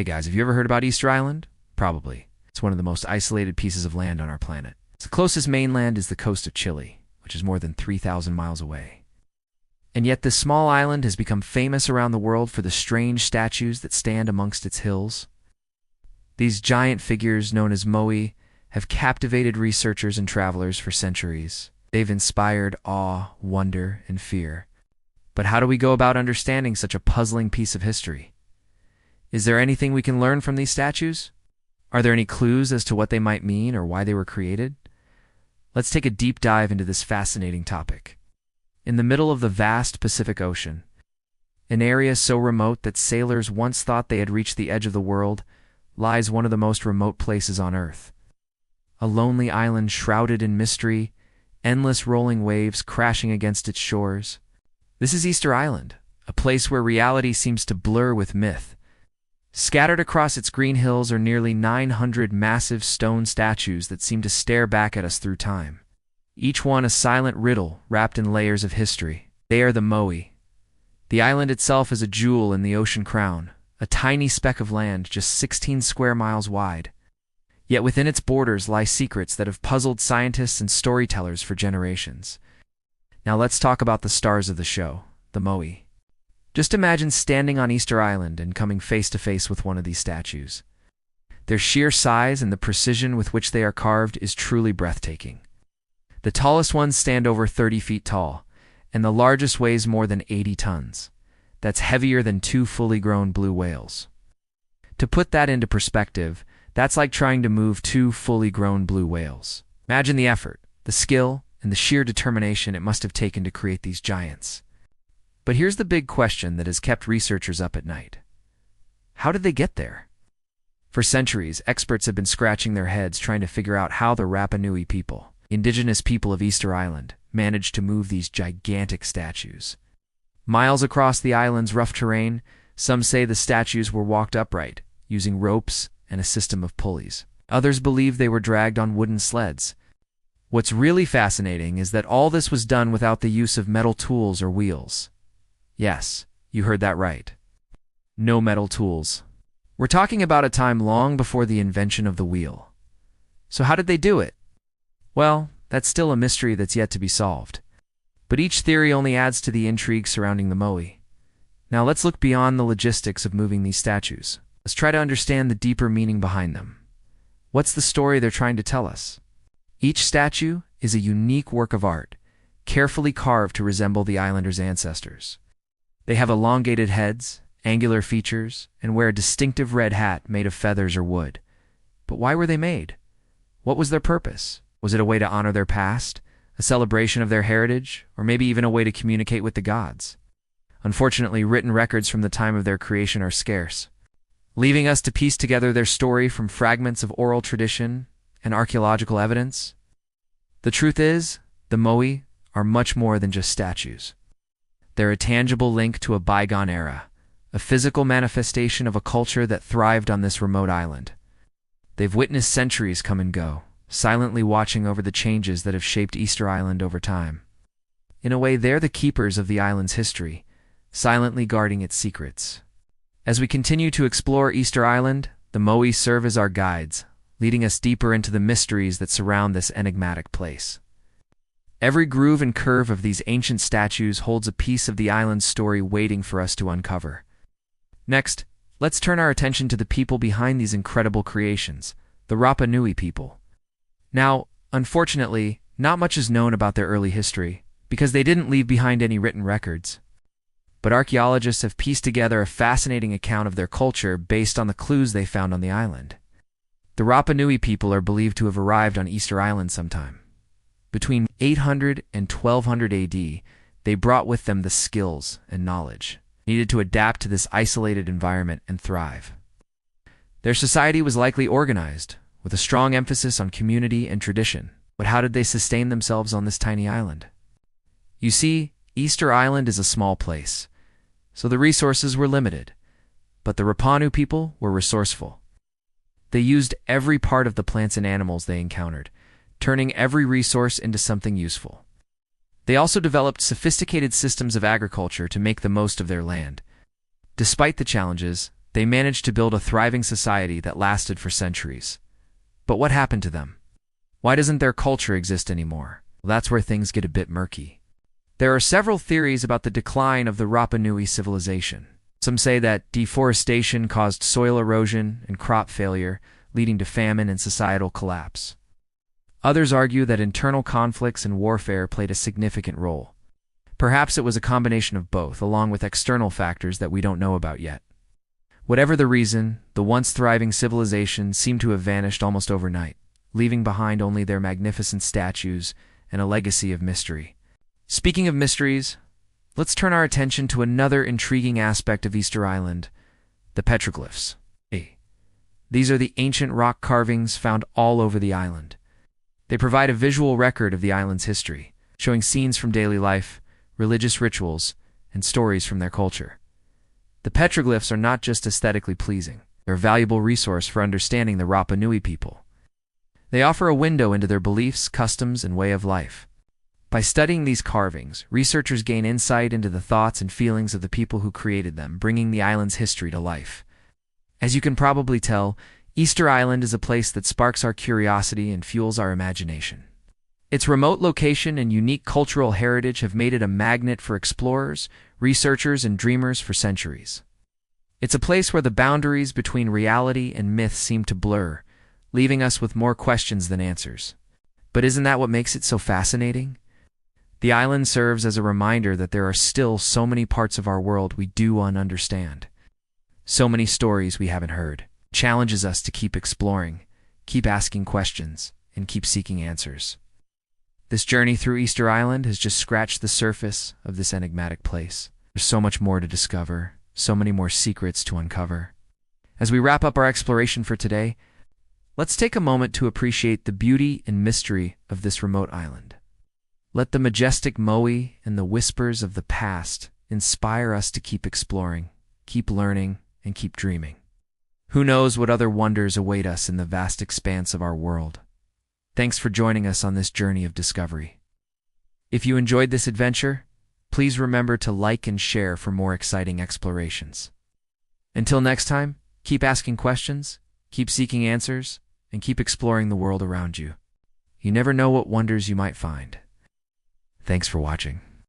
Hey guys, have you ever heard about Easter Island? Probably. It's one of the most isolated pieces of land on our planet. Its closest mainland is the coast of Chile, which is more than 3,000 miles away. And yet this small island has become famous around the world for the strange statues that stand amongst its hills. These giant figures, known as Moai, have captivated researchers and travelers for centuries. They've inspired awe, wonder, and fear. But how do we go about understanding such a puzzling piece of history? Is there anything we can learn from these statues? Are there any clues as to what they might mean or why they were created? Let's take a deep dive into this fascinating topic. In the middle of the vast Pacific Ocean, an area so remote that sailors once thought they had reached the edge of the world, lies one of the most remote places on Earth. A lonely island shrouded in mystery, endless rolling waves crashing against its shores. This is Easter Island, a place where reality seems to blur with myth. Scattered across its green hills are nearly 900 massive stone statues that seem to stare back at us through time. Each one a silent riddle wrapped in layers of history. They are the Moai. The island itself is a jewel in the ocean crown, a tiny speck of land just 16 square miles wide. Yet within its borders lie secrets that have puzzled scientists and storytellers for generations. Now let's talk about the stars of the show, the Moai. Just imagine standing on Easter Island and coming face to face with one of these statues. Their sheer size and the precision with which they are carved is truly breathtaking. The tallest ones stand over 30 feet tall, and the largest weighs more than 80 tons. That's heavier than 2 fully grown blue whales. To put that into perspective, that's like trying to move 2 fully grown blue whales. Imagine the effort, the skill, and the sheer determination it must have taken to create these giants. But here's the big question that has kept researchers up at night. How did they get there? For centuries, experts have been scratching their heads trying to figure out how the Rapa Nui people, indigenous people of Easter Island, managed to move these gigantic statues. Miles across the island's rough terrain, some say the statues were walked upright, using ropes and a system of pulleys. Others believe they were dragged on wooden sleds. What's really fascinating is that all this was done without the use of metal tools or wheels. Yes, you heard that right. No metal tools. We're talking about a time long before the invention of the wheel. So how did they do it? Well, that's still a mystery that's yet to be solved. But each theory only adds to the intrigue surrounding the Moai. Now let's look beyond the logistics of moving these statues. Let's try to understand the deeper meaning behind them. What's the story they're trying to tell us? Each statue is a unique work of art, carefully carved to resemble the islanders' ancestors. They have elongated heads, angular features, and wear a distinctive red hat made of feathers or wood. But why were they made? What was their purpose? Was it a way to honor their past, a celebration of their heritage, or maybe even a way to communicate with the gods? Unfortunately, written records from the time of their creation are scarce, leaving us to piece together their story from fragments of oral tradition and archaeological evidence. The truth is, the Moai are much more than just statues. They're a tangible link to a bygone era, a physical manifestation of a culture that thrived on this remote island. They've witnessed centuries come and go, silently watching over the changes that have shaped Easter Island over time. In a way, they're the keepers of the island's history, silently guarding its secrets. As we continue to explore Easter Island, the Moai serve as our guides, leading us deeper into the mysteries that surround this enigmatic place. Every groove and curve of these ancient statues holds a piece of the island's story waiting for us to uncover. Next, let's turn our attention to the people behind these incredible creations, the Rapa Nui people. Now, unfortunately, not much is known about their early history, because they didn't leave behind any written records. But archaeologists have pieced together a fascinating account of their culture based on the clues they found on the island. The Rapa Nui people are believed to have arrived on Easter Island sometime. Between 800 and 1200 AD, they brought with them the skills and knowledge needed to adapt to this isolated environment and thrive. Their society was likely organized, with a strong emphasis on community and tradition. But how did they sustain themselves on this tiny island? You see, Easter Island is a small place, so the resources were limited. But the Rapa Nui people were resourceful. They used every part of the plants and animals they encountered, turning every resource into something useful. They also developed sophisticated systems of agriculture to make the most of their land. Despite the challenges, They managed to build a thriving society that lasted for centuries. But what happened to them? Why doesn't their culture exist anymore? Well, that's where things get a bit murky. There are several theories about the decline of the Rapa Nui civilization. Some say that deforestation caused soil erosion and crop failure, leading to famine and societal collapse. Others argue that internal conflicts and warfare played a significant role. Perhaps it was a combination of both, along with external factors that we don't know about yet. Whatever the reason, the once thriving civilization seemed to have vanished almost overnight, leaving behind only their magnificent statues and a legacy of mystery. Speaking of mysteries, let's turn our attention to another intriguing aspect of Easter Island, the petroglyphs. These are the ancient rock carvings found all over the island. They provide a visual record of the island's history, showing scenes from daily life, religious rituals, and stories from their culture. The petroglyphs are not just aesthetically pleasing, they're a valuable resource for understanding the Rapa Nui people. They offer a window into their beliefs, customs, and way of life. By studying these carvings, researchers gain insight into the thoughts and feelings of the people who created them, bringing the island's history to life. As you can probably tell, Easter Island is a place that sparks our curiosity and fuels our imagination. Its remote location and unique cultural heritage have made it a magnet for explorers, researchers, and dreamers for centuries. It's a place where the boundaries between reality and myth seem to blur, leaving us with more questions than answers. But isn't that what makes it so fascinating? The island serves as a reminder that there are still so many parts of our world we do understand. So many stories we haven't heard. It challenges us to keep exploring, keep asking questions, and keep seeking answers. This journey through Easter Island has just scratched the surface of this enigmatic place. There's so much more to discover, so many more secrets to uncover. As we wrap up our exploration for today, let's take a moment to appreciate the beauty and mystery of this remote island. Let the majestic Moai and the whispers of the past inspire us to keep exploring, keep learning, and keep dreaming. Who knows what other wonders await us in the vast expanse of our world? Thanks for joining us on this journey of discovery. If you enjoyed this adventure, please remember to like and share for more exciting explorations. Until next time, keep asking questions, keep seeking answers, and keep exploring the world around you. You never know what wonders you might find. Thanks for watching.